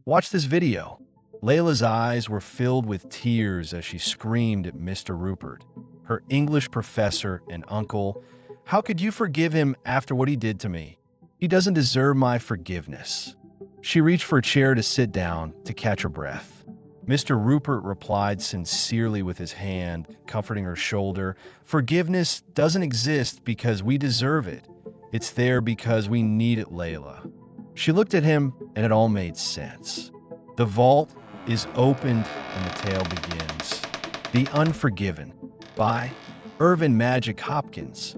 Watch this video. Layla's eyes were filled with tears as she screamed at Mr. Rupert, her English professor and uncle. How could you forgive him after what he did to me? He doesn't deserve my forgiveness. She reached for a chair to sit down to catch her breath. Mr. Rupert replied sincerely with his hand, comforting her shoulder. Forgiveness doesn't exist because we deserve it. It's there because we need it, Layla. She looked at him, and it all made sense. The vault is opened and the tale begins. The Unforgiven by Irvin Magic Hopkins.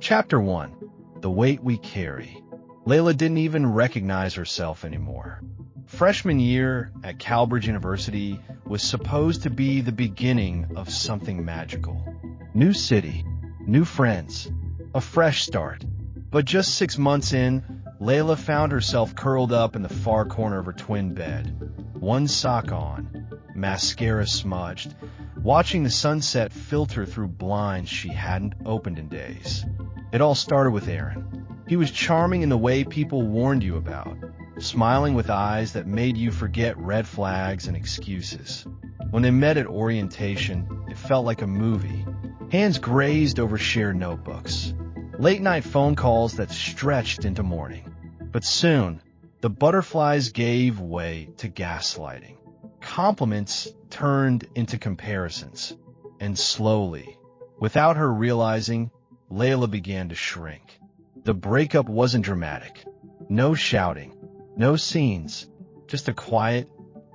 Chapter 1. The Weight We Carry. Layla didn't even recognize herself anymore. Freshman year at Cambridge University was supposed to be the beginning of something magical. New city, new friends, a fresh start. But just 6 months in, Layla found herself curled up in the far corner of her twin bed, one sock on, mascara smudged, watching the sunset filter through blinds she hadn't opened in days. It all started with Aaron. He was charming in the way people warned you about, smiling with eyes that made you forget red flags and excuses. When they met at orientation, it felt like a movie. Hands grazed over shared notebooks. Late-night phone calls that stretched into morning. But soon, the butterflies gave way to gaslighting. Compliments turned into comparisons. And slowly, without her realizing, Layla began to shrink. The breakup wasn't dramatic. No shouting, no scenes, just a quiet,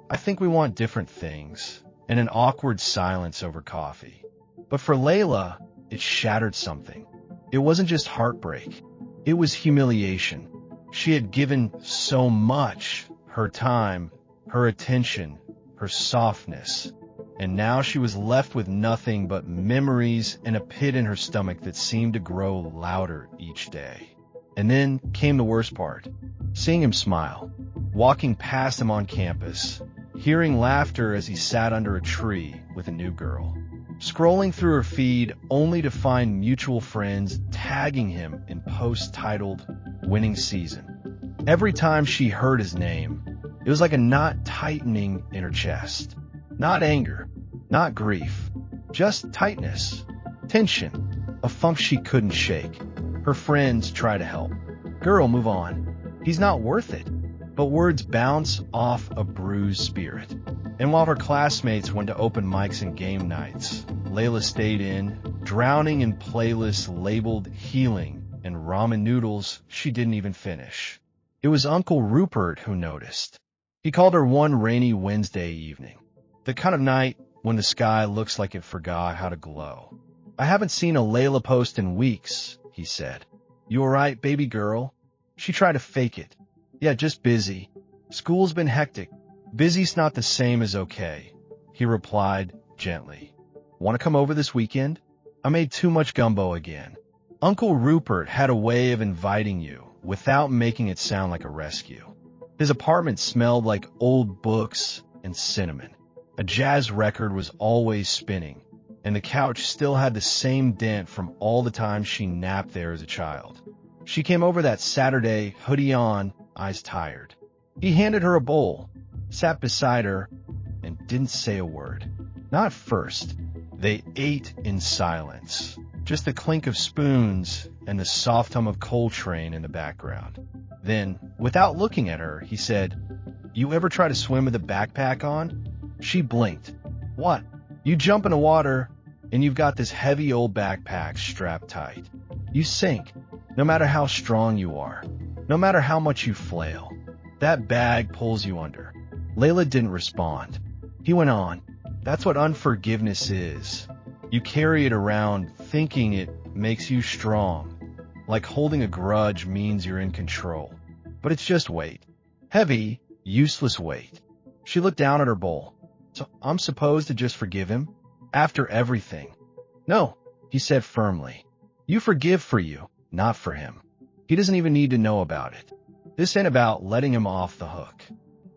I think we want different things, and an awkward silence over coffee. But for Layla, it shattered something. It wasn't just heartbreak. It was humiliation. She had given so much, her time, her attention, her softness. And now she was left with nothing but memories and a pit in her stomach that seemed to grow louder each day. And then came the worst part. Seeing him smile, walking past him on campus, hearing laughter as he sat under a tree with a new girl. Scrolling through her feed only to find mutual friends tagging him in posts titled Winning Season. Every time she heard his name, it was like a knot tightening in her chest. Not anger, not grief, just tightness, tension, a funk she couldn't shake. Her friends try to help. Girl, move on. He's not worth it. But words bounce off a bruised spirit. And while her classmates went to open mics and game nights, Layla stayed in, drowning in playlists labeled healing and ramen noodles she didn't even finish. It was Uncle Rupert who noticed. He called her one rainy Wednesday evening. The kind of night when the sky looks like it forgot how to glow. I haven't seen a Layla post in weeks, he said. You all right, baby girl? She tried to fake it. Yeah, just busy. School's been hectic. Busy's not the same as okay, he replied gently. Want to come over this weekend? I made too much gumbo again. Uncle Rupert had a way of inviting you without making it sound like a rescue. His apartment smelled like old books and cinnamon. A jazz record was always spinning, and the couch still had the same dent from all the time she napped there as a child. She came over that Saturday, hoodie on, eyes tired. He handed her a bowl, sat beside her, and didn't say a word. Not first. They ate in silence, just the clink of spoons and the soft hum of Coltrane in the background. Then, without looking at her, he said, You ever try to swim with a backpack on? She blinked. What? You jump in the water, and you've got this heavy old backpack strapped tight. You sink, no matter how strong you are, no matter how much you flail. That bag pulls you under. Layla didn't respond. He went on. That's what unforgiveness is. You carry it around thinking it makes you strong, like holding a grudge means you're in control. But it's just weight. Heavy, useless weight. She looked down at her bowl. So I'm supposed to just forgive him? After everything? No, he said firmly. You forgive for you, not for him. He doesn't even need to know about it. This ain't about letting him off the hook.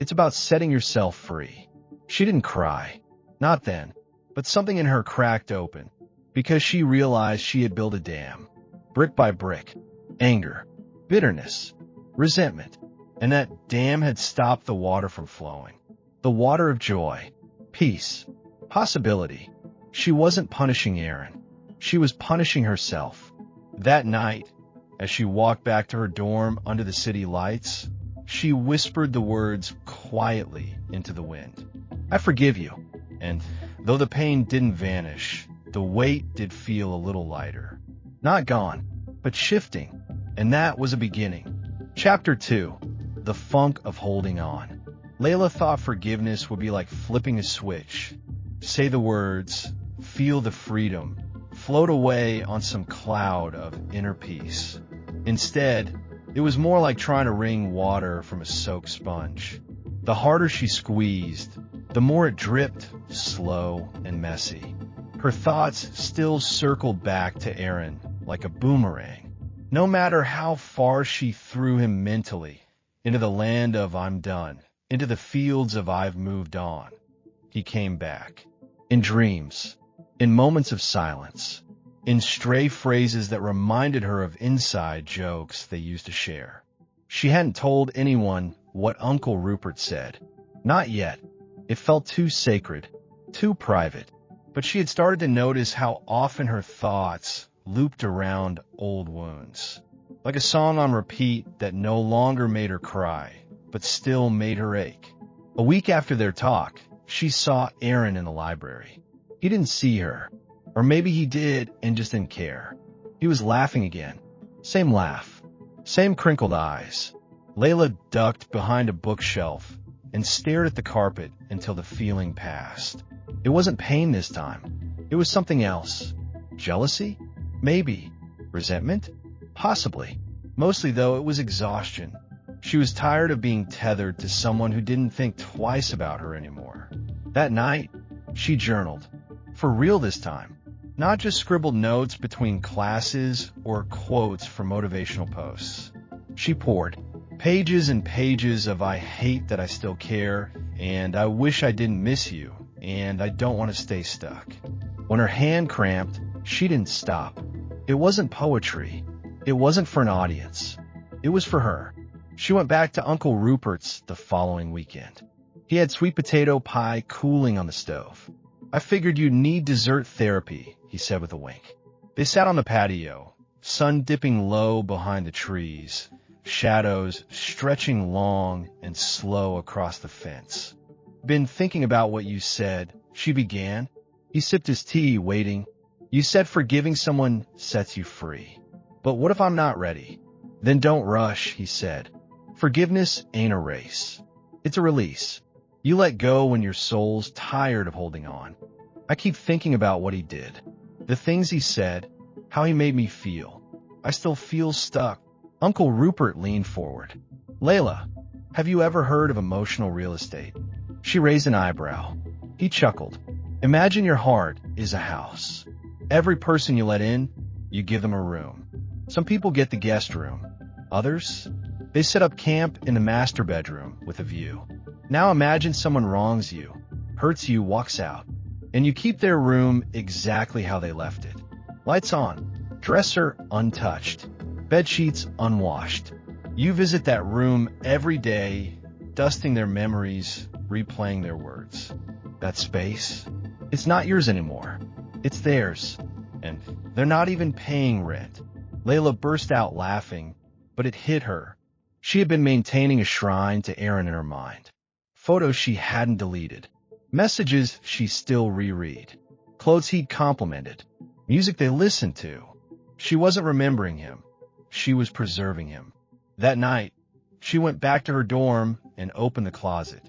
It's about setting yourself free. She didn't cry. Not then. But something in her cracked open, because she realized she had built a dam. Brick by brick. Anger. Bitterness. Resentment. and that dam had stopped the water from flowing. The water of joy, peace, possibility. She wasn't punishing Aaron. She was punishing herself. That night, as she walked back to her dorm under the city lights, she whispered the words quietly into the wind. I forgive you. And though the pain didn't vanish, the weight did feel a little lighter. Not gone, but shifting. And that was a beginning. Chapter 2. The Funk of Holding On. Layla thought forgiveness would be like flipping a switch. Say the words, feel the freedom, float away on some cloud of inner peace. Instead, it was more like trying to wring water from a soaked sponge. The harder she squeezed, the more it dripped, slow and messy. Her thoughts still circled back to Aaron like a boomerang. No matter how far she threw him mentally, into the land of I'm done, into the fields of I've moved on, he came back. In dreams, in moments of silence, in stray phrases that reminded her of inside jokes they used to share. She hadn't told anyone what Uncle Rupert said. Not yet. It felt too sacred, too private. But she had started to notice how often her thoughts looped around old wounds. Like a song on repeat that no longer made her cry, but still made her ache. A week after their talk, she saw Aaron in the library. He didn't see her. Or maybe he did and just didn't care. He was laughing again. Same laugh. Same crinkled eyes. Layla ducked behind a bookshelf and stared at the carpet until the feeling passed. It wasn't pain this time. It was something else. Jealousy? Maybe. Resentment? Possibly. Mostly, though, it was exhaustion. She was tired of being tethered to someone who didn't think twice about her anymore. That night, she journaled. For real this time. Not just scribbled notes between classes or quotes from motivational posts. She poured pages and pages of I hate that I still care, and I wish I didn't miss you, and I don't want to stay stuck. When her hand cramped, she didn't stop. It wasn't poetry. It wasn't for an audience. It was for her. She went back to Uncle Rupert's the following weekend. He had sweet potato pie cooling on the stove. I figured you'd need dessert therapy, he said with a wink. They sat on the patio, sun dipping low behind the trees, shadows stretching long and slow across the fence. Been thinking about what you said, she began. He sipped his tea, waiting. You said forgiving someone sets you free. But what if I'm not ready? Then don't rush, he said. Forgiveness ain't a race. It's a release. You let go when your soul's tired of holding on. I keep thinking about what he did, the things he said, how he made me feel. I still feel stuck. Uncle Rupert leaned forward. Layla, have you ever heard of emotional real estate? She raised an eyebrow. He chuckled. Imagine your heart is a house. Every person you let in, you give them a room. Some people get the guest room. Others, they set up camp in the master bedroom with a view. Now imagine someone wrongs you, hurts you, walks out, and you keep their room exactly how they left it. Lights on, dresser untouched, bed sheets unwashed. You visit that room every day, dusting their memories, replaying their words. That space, it's not yours anymore. It's theirs, and they're not even paying rent. Layla burst out laughing, but it hit her. She had been maintaining a shrine to Aaron in her mind. Photos she hadn't deleted. Messages she still reread. Clothes he'd complimented. Music they listened to. She wasn't remembering him. She was preserving him. That night, she went back to her dorm and opened the closet.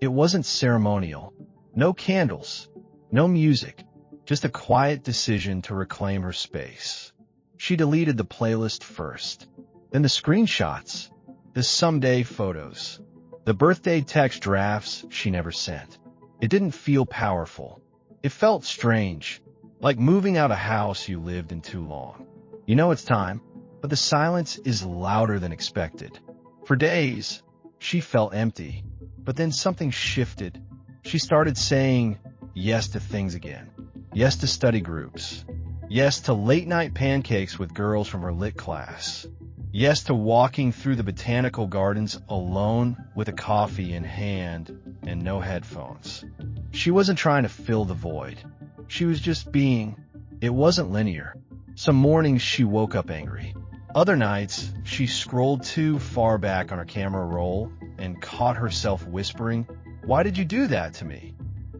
It wasn't ceremonial. No candles. No music. Just a quiet decision to reclaim her space. She deleted the playlist first. Then the screenshots. The someday photos. The birthday text drafts she never sent. It didn't feel powerful. It felt strange, like moving out a house you lived in too long. You know it's time, but the silence is louder than expected. For days, she felt empty, but then something shifted. She started saying yes to things again. Yes to study groups. Yes to late-night pancakes with girls from her lit class. Yes to walking through the botanical gardens alone with a coffee in hand and no headphones. She wasn't trying to fill the void. She was just being. It wasn't linear. Some mornings she woke up angry. Other nights, she scrolled too far back on her camera roll and caught herself whispering, "Why did you do that to me?"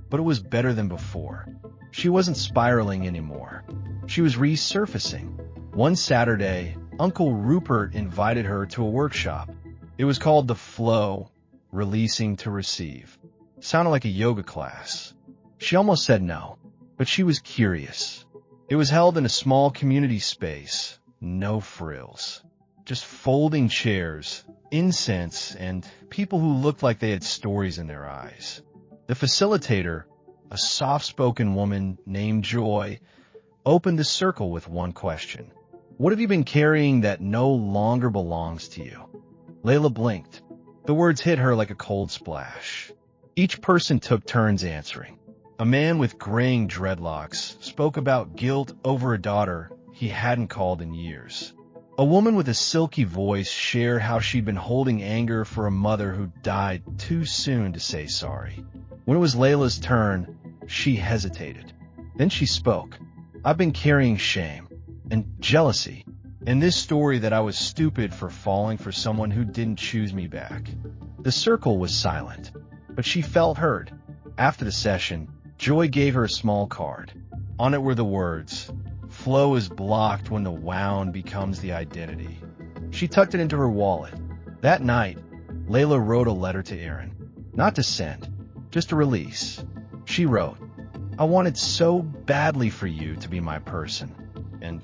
But it was better than before. She wasn't spiraling anymore. She was resurfacing. One Saturday, Uncle Rupert invited her to a workshop. It was called The Flow, Releasing to Receive. Sounded like a yoga class. She almost said no, but she was curious. It was held in a small community space. No frills. Just folding chairs, incense, and people who looked like they had stories in their eyes. The facilitator, a soft-spoken woman named Joy, opened the circle with one question. What have you been carrying that no longer belongs to you? Layla blinked. The words hit her like a cold splash. Each person took turns answering. A man with graying dreadlocks spoke about guilt over a daughter he hadn't called in years. A woman with a silky voice shared how she'd been holding anger for a mother who died too soon to say sorry. When it was Layla's turn, she hesitated. Then she spoke. I've been carrying shame and jealousy, and this story that I was stupid for falling for someone who didn't choose me back. The circle was silent, but she felt heard. After the session, Joy gave her a small card. On it were the words, "Flow is blocked when the wound becomes the identity." She tucked it into her wallet. That night, Layla wrote a letter to Aaron. Not to send, just to release. She wrote, "I wanted so badly for you to be my person. And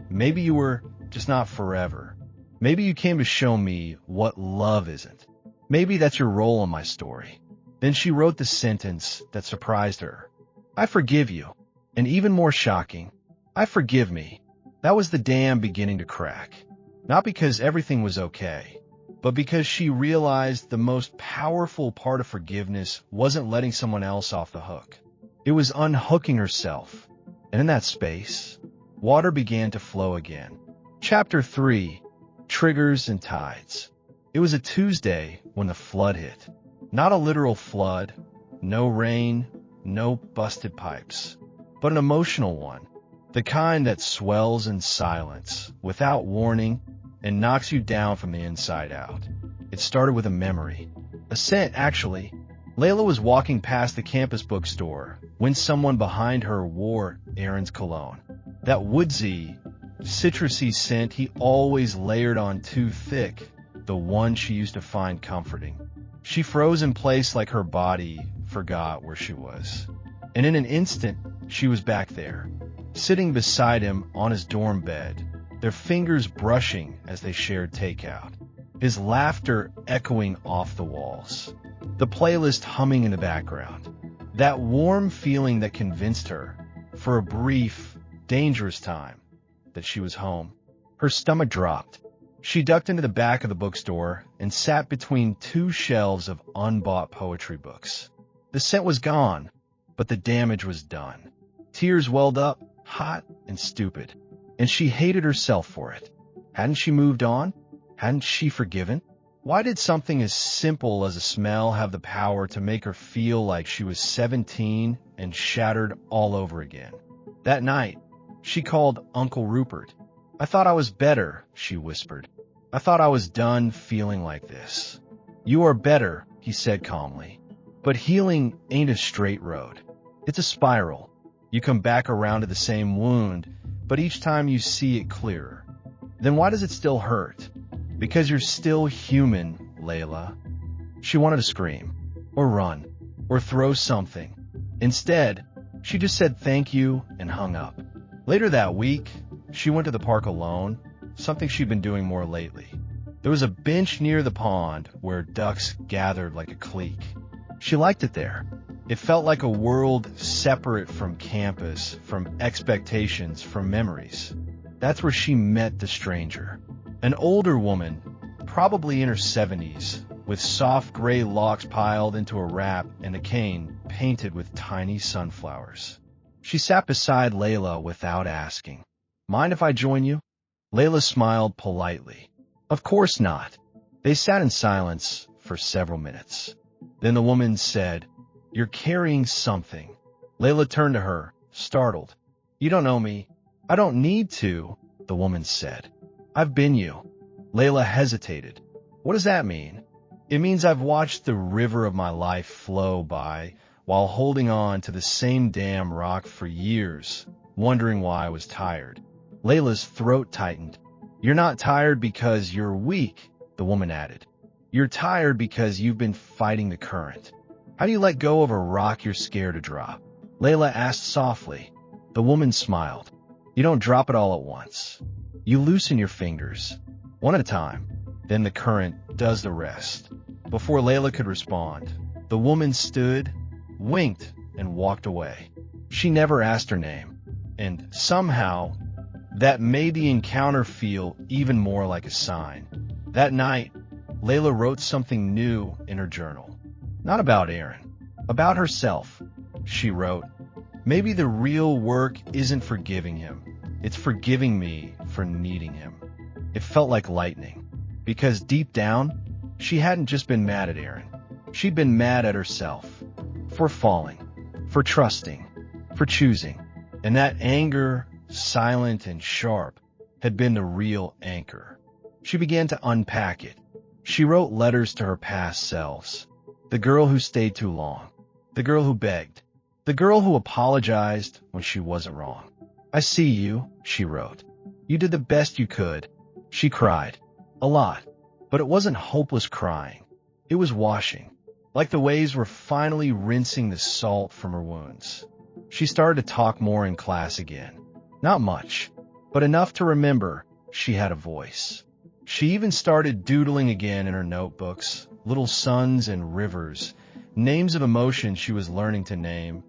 maybe you were just not forever. Maybe you came to show me what love isn't. Maybe that's your role in my story." Then she wrote the sentence that surprised her. "I forgive you." And even more shocking, "I forgive me." That was the dam beginning to crack. Not because everything was okay, but because she realized the most powerful part of forgiveness wasn't letting someone else off the hook. It was unhooking herself. And in that space, water began to flow again. Chapter 3, Triggers and Tides. It was a Tuesday when the flood hit. Not a literal flood, no rain, no busted pipes, but an emotional one. The kind that swells in silence, without warning, and knocks you down from the inside out. It started with a memory. A scent, actually. Layla was walking past the campus bookstore when someone behind her wore Aaron's cologne. That woodsy, citrusy scent he always layered on too thick, the one she used to find comforting. She froze in place like her body forgot where she was. And in an instant, she was back there, sitting beside him on his dorm bed, their fingers brushing as they shared takeout, his laughter echoing off the walls, the playlist humming in the background. That warm feeling that convinced her, for a brief, dangerous time, that she was home. Her stomach dropped. She ducked into the back of the bookstore and sat between two shelves of unbought poetry books. The scent was gone, but the damage was done. Tears welled up, hot and stupid, and she hated herself for it. Hadn't she moved on? Hadn't she forgiven? Why did something as simple as a smell have the power to make her feel like she was 17 and shattered all over again? That night, she called Uncle Rupert. "I thought I was better," she whispered. "I thought I was done feeling like this." "You are better," he said calmly. "But healing ain't a straight road. It's a spiral. You come back around to the same wound, but each time you see it clearer. Then why does it still hurt? Because you're still human, Layla." She wanted to scream, or run, or throw something. Instead, she just said thank you and hung up. Later that week, she went to the park alone, something she'd been doing more lately. There was a bench near the pond where ducks gathered like a clique. She liked it there. It felt like a world separate from campus, from expectations, from memories. That's where she met the stranger. An older woman, probably in her 70s, with soft gray locks piled into a wrap and a cane painted with tiny sunflowers. She sat beside Layla without asking. "Mind if I join you?" Layla smiled politely. Of course not. They sat in silence for several minutes. Then the woman said, "You're carrying something." Layla turned to her, startled. "You don't know me." "I don't need to," the woman said. "I've been you." Layla hesitated. "What does that mean?" "It means I've watched the river of my life flow by while holding on to the same damn rock for years, wondering why I was tired." Layla's throat tightened. "You're not tired because you're weak," the woman added. "You're tired because you've been fighting the current. How do you let go of a rock you're scared to drop?" Layla asked softly. The woman smiled. "You don't drop it all at once. You loosen your fingers, one at a time. Then the current does the rest." Before Layla could respond, the woman stood, winked, and walked away. She never asked her name, and somehow that made the encounter feel even more like a sign. That night, Layla wrote something new in her journal. Not about Aaron, about herself. She wrote, "Maybe the real work isn't forgiving him. It's forgiving me for needing him." It felt like lightning, because deep down, she hadn't just been mad at Aaron. She'd been mad at herself, for falling, for trusting, for choosing. And that anger, silent and sharp, had been the real anchor. She began to unpack it. She wrote letters to her past selves. The girl who stayed too long. The girl who begged. The girl who apologized when she wasn't wrong. "I see you," she wrote. "You did the best you could." She cried. A lot. But it wasn't hopeless crying. It was washing. Like the waves were finally rinsing the salt from her wounds. She started to talk more in class again. Not much, but enough to remember she had a voice. She even started doodling again in her notebooks, little suns and rivers, names of emotions she was learning to name: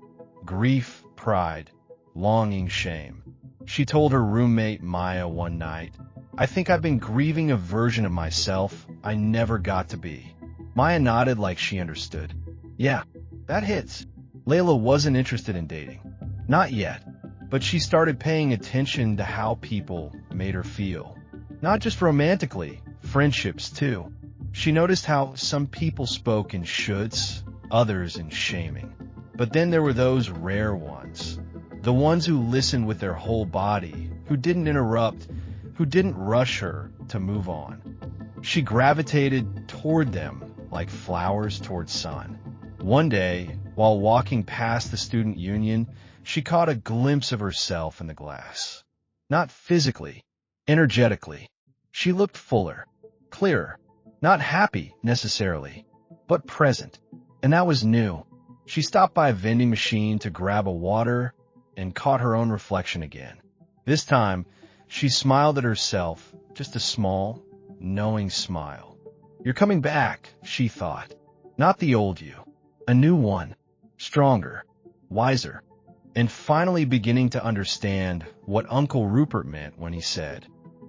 grief, pride, longing, shame. She told her roommate Maya one night, "I think I've been grieving a version of myself I never got to be." Maya nodded like she understood. "Yeah, that hits." Layla wasn't interested in dating. Not yet. But she started paying attention to how people made her feel. Not just romantically, friendships too. She noticed how some people spoke in shoulds, others in shaming. But then there were those rare ones. The ones who listened with their whole body, who didn't interrupt, who didn't rush her to move on. She gravitated toward them like flowers toward sun. One day, while walking past the student union, she caught a glimpse of herself in the glass. Not physically, energetically. She looked fuller, clearer, not happy necessarily, but present. And that was new. She stopped by a vending machine to grab a water and caught her own reflection again. This time, she smiled at herself, just a small, knowing smile. "You're coming back," she thought. Not the old you. A new one. Stronger, wiser, and finally beginning to understand what Uncle Rupert meant when he said,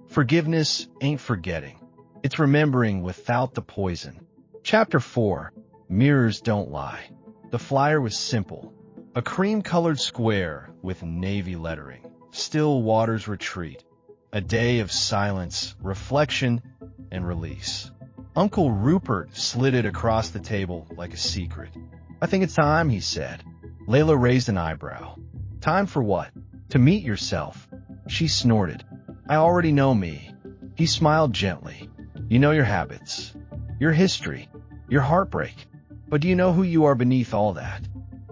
"Forgiveness ain't forgetting. It's remembering without the poison." Chapter 4. Mirrors Don't Lie. The flyer was simple. A cream-colored square with navy lettering. Still Waters Retreat. A day of silence, reflection, and release. Uncle Rupert slid it across the table like a secret. "I think it's time," he said. Layla raised an eyebrow. "Time for what?" "To meet yourself." She snorted. "I already know me." He smiled gently. "You know your habits, your history, your heartbreak. But do you know who you are beneath all that?"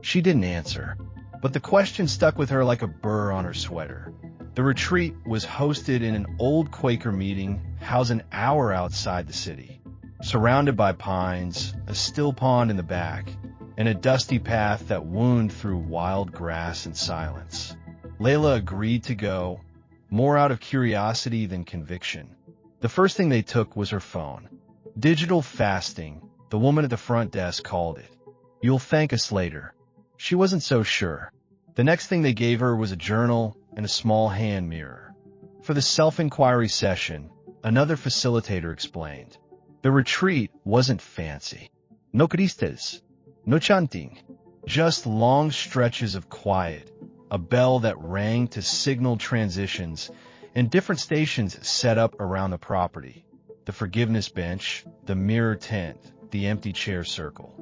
She didn't answer, but the question stuck with her like a burr on her sweater. The retreat was hosted in an old Quaker meeting housed an hour outside the city. Surrounded by pines, a still pond in the back, and a dusty path that wound through wild grass and silence. Layla agreed to go, more out of curiosity than conviction. The first thing they took was her phone. Digital fasting, the woman at the front desk called it. "You'll thank us later." She wasn't so sure. The next thing they gave her was a journal and a small hand mirror. For the self-inquiry session, another facilitator explained. The retreat wasn't fancy. No cristes, no chanting, just long stretches of quiet, a bell that rang to signal transitions, and different stations set up around the property. the forgiveness bench, the mirror tent, the empty chair circle.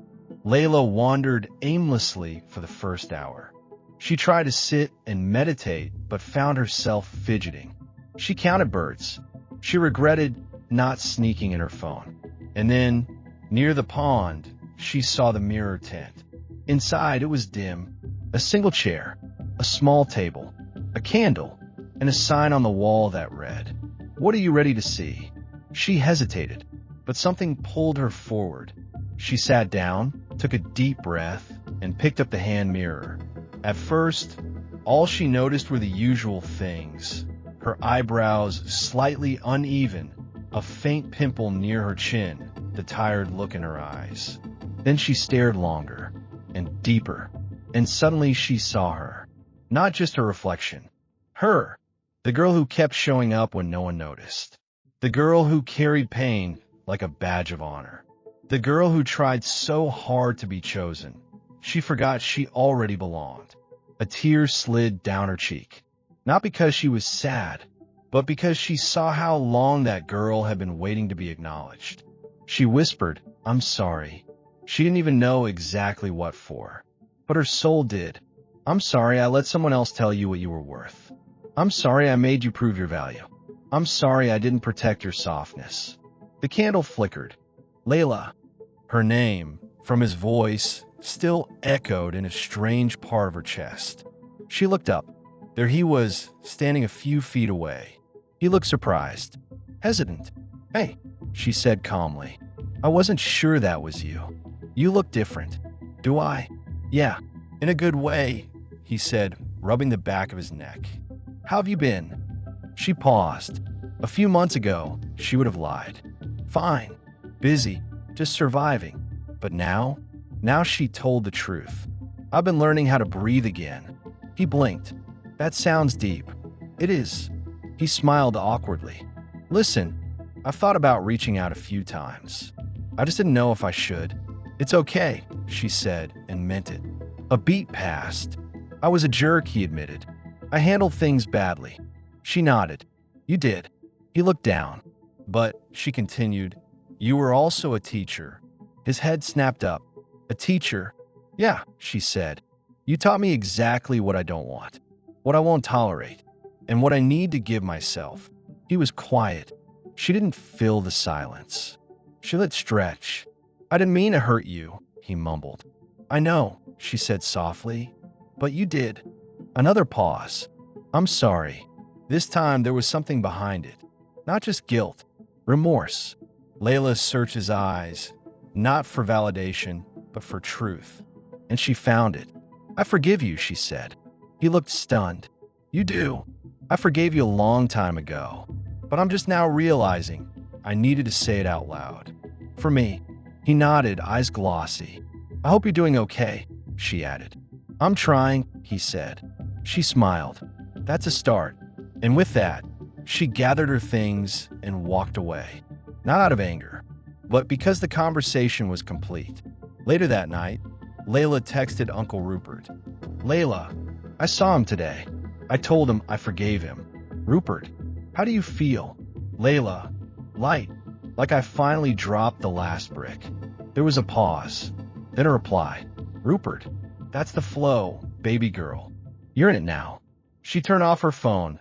Layla wandered aimlessly for the first hour. She tried to sit and meditate, but found herself fidgeting. She counted birds. She regretted not sneaking in her phone. And then, near the pond, she saw the mirror tent. Inside, it was dim. A single chair, a small table, a candle, and a sign on the wall that read, "What are you ready to see?" She hesitated, but something pulled her forward. She sat down, took a deep breath, and picked up the hand mirror. At first, all she noticed were the usual things. Her eyebrows slightly uneven, a faint pimple near her chin, the tired look in her eyes. Then she stared longer and deeper, and suddenly she saw her. Not just her reflection. Her, the girl who kept showing up when no one noticed. The girl who carried pain like a badge of honor. The girl who tried so hard to be chosen. She forgot she already belonged. A tear slid down her cheek. Not because she was sad, but because she saw how long that girl had been waiting to be acknowledged. She whispered, "I'm sorry." She didn't even know exactly what for, but her soul did. "I'm sorry I let someone else tell you what you were worth. I'm sorry I made you prove your value. I'm sorry I didn't protect your softness." The candle flickered. Layla, her name, from his voice, still echoed in a strange part of her chest. She looked up. There he was, standing a few feet away. He looked surprised, hesitant. "Hey," she said calmly. "I wasn't sure that was you. You look different." "Do I?" "Yeah, in a good way," he said, rubbing the back of his neck. "How have you been?" She paused. A few months ago, she would have lied. "Fine. Busy. Just surviving." But now she told the truth. "I've been learning how to breathe again." He blinked. "That sounds deep." "It is." He smiled awkwardly. "Listen, I've thought about reaching out a few times. I just didn't know if I should." "It's okay," she said, and meant it. A beat passed. "I was a jerk," he admitted. "I handled things badly." She nodded. "You did." He looked down. "But," she continued, "you were also a teacher." His head snapped up. "A teacher?" "Yeah," she said. "You taught me exactly what I don't want, what I won't tolerate, and what I need to give myself." He was quiet. She didn't fill the silence. She let stretch. "I didn't mean to hurt you," he mumbled. "I know," she said softly, "but you did." Another pause. "I'm sorry." This time there was something behind it. Not just guilt, remorse. Layla searched his eyes, not for validation, but for truth. And she found it. "I forgive you," she said. He looked stunned. "You do?" "I forgave you a long time ago, but I'm just now realizing I needed to say it out loud. For me." He nodded, eyes glossy. "I hope you're doing okay," she added. "I'm trying," he said. She smiled. "That's a start." And with that, she gathered her things and walked away. Not out of anger, but because the conversation was complete. Later that night, Layla texted Uncle Rupert. "Layla, I saw him today. I told him I forgave him." "Rupert, how do you feel?" "Layla, light, like I finally dropped the last brick." There was a pause, then a reply. "Rupert, that's the flow, baby girl. You're in it now." She turned off her phone,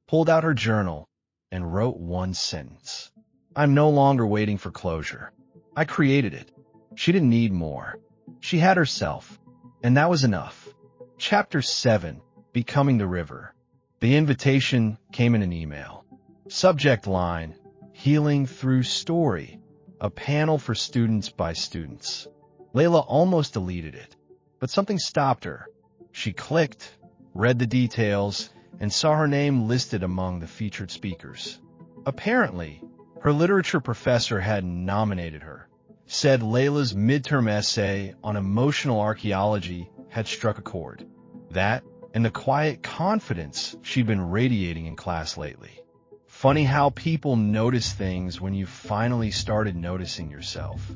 pulled out her journal, and wrote one sentence. "I'm no longer waiting for closure. I created it." She didn't need more. She had herself, and that was enough. Chapter 7, Becoming the River. The invitation came in an email. Subject line, Healing Through Story, a panel for students by students. Layla almost deleted it, but something stopped her. She clicked, read the details, and saw her name listed among the featured speakers. Apparently, her literature professor had nominated her. Said Layla's midterm essay on emotional archaeology had struck a chord. That, and the quiet confidence she'd been radiating in class lately. Funny how people notice things when you finally started noticing yourself.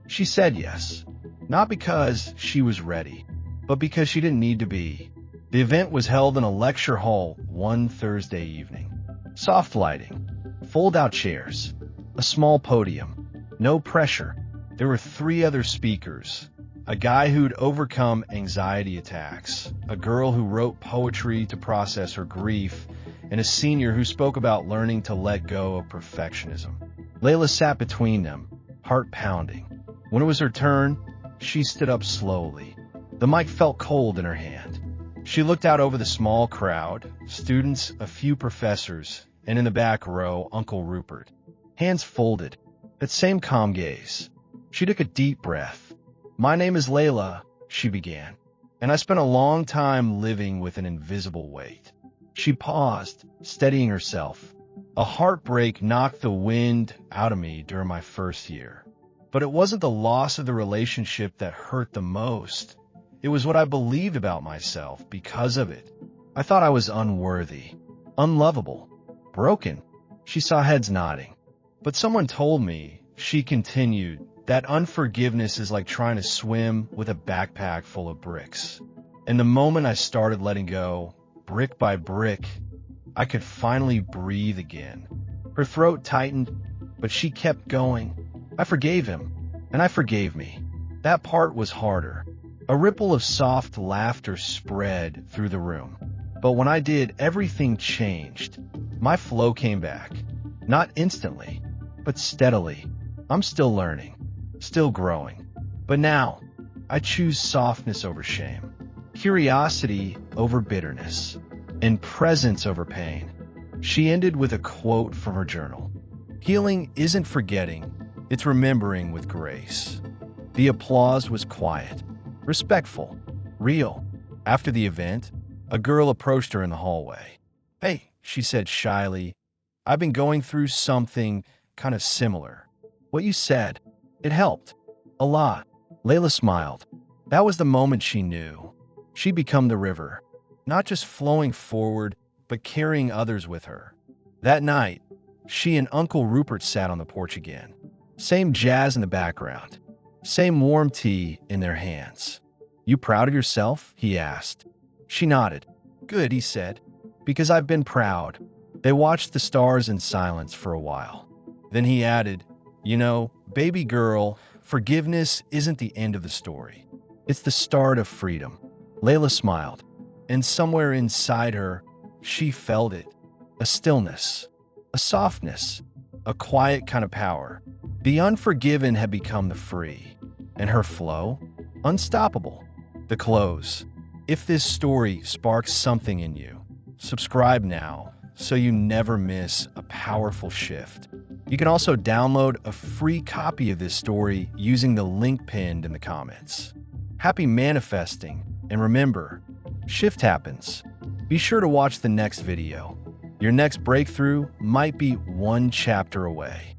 She said yes, not because she was ready, but because she didn't need to be. The event was held in a lecture hall one Thursday evening. Soft lighting, fold-out chairs, A small podium. No pressure. There were 3 other speakers. A guy who'd overcome anxiety attacks, a girl who wrote poetry to process her grief, and a senior who spoke about learning to let go of perfectionism. Layla sat between them, heart pounding. When it was her turn, she stood up slowly. The mic felt cold in her hand. She looked out over the small crowd, students, a few professors, and in the back row, Uncle Rupert. Hands folded, that same calm gaze. She took a deep breath. "My name is Layla," she began, "and I spent a long time living with an invisible weight." She paused, steadying herself. "A heartbreak knocked the wind out of me during my first year. But it wasn't the loss of the relationship that hurt the most. It was what I believed about myself because of it. I thought I was unworthy, unlovable, broken." She saw heads nodding. "But someone told me," she continued, "that unforgiveness is like trying to swim with a backpack full of bricks. And the moment I started letting go, brick by brick, I could finally breathe again." Her throat tightened, but she kept going. "I forgave him, and I forgave me." That part was harder. A ripple of soft laughter spread through the room. "But when I did, everything changed. My flow came back. Not instantly, but steadily. I'm still learning, still growing. But now, I choose softness over shame, curiosity over bitterness, and presence over pain." She ended with a quote from her journal. "Healing isn't forgetting, it's remembering with grace." The applause was quiet, respectful, real. After the event, a girl approached her in the hallway. "Hey," she said shyly, "I've been going through something kind of similar. What you said, it helped. A lot." Layla smiled. That was the moment she knew. She'd become the river, not just flowing forward, but carrying others with her. That night, she and Uncle Rupert sat on the porch again. Same jazz in the background. Same warm tea in their hands. "You proud of yourself?" he asked. She nodded. "Good," he said, "because I've been proud." They watched the stars in silence for a while. Then he added, "You know, baby girl, forgiveness isn't the end of the story. It's the start of freedom." Layla smiled, and somewhere inside her, she felt it. A stillness, a softness, a quiet kind of power. The unforgiven had become the free, and her flow, unstoppable. The close. If this story sparks something in you, subscribe now so you never miss a powerful shift. You can also download a free copy of this story using the link pinned in the comments. Happy manifesting, and remember, shift happens. Be sure to watch the next video. Your next breakthrough might be one chapter away.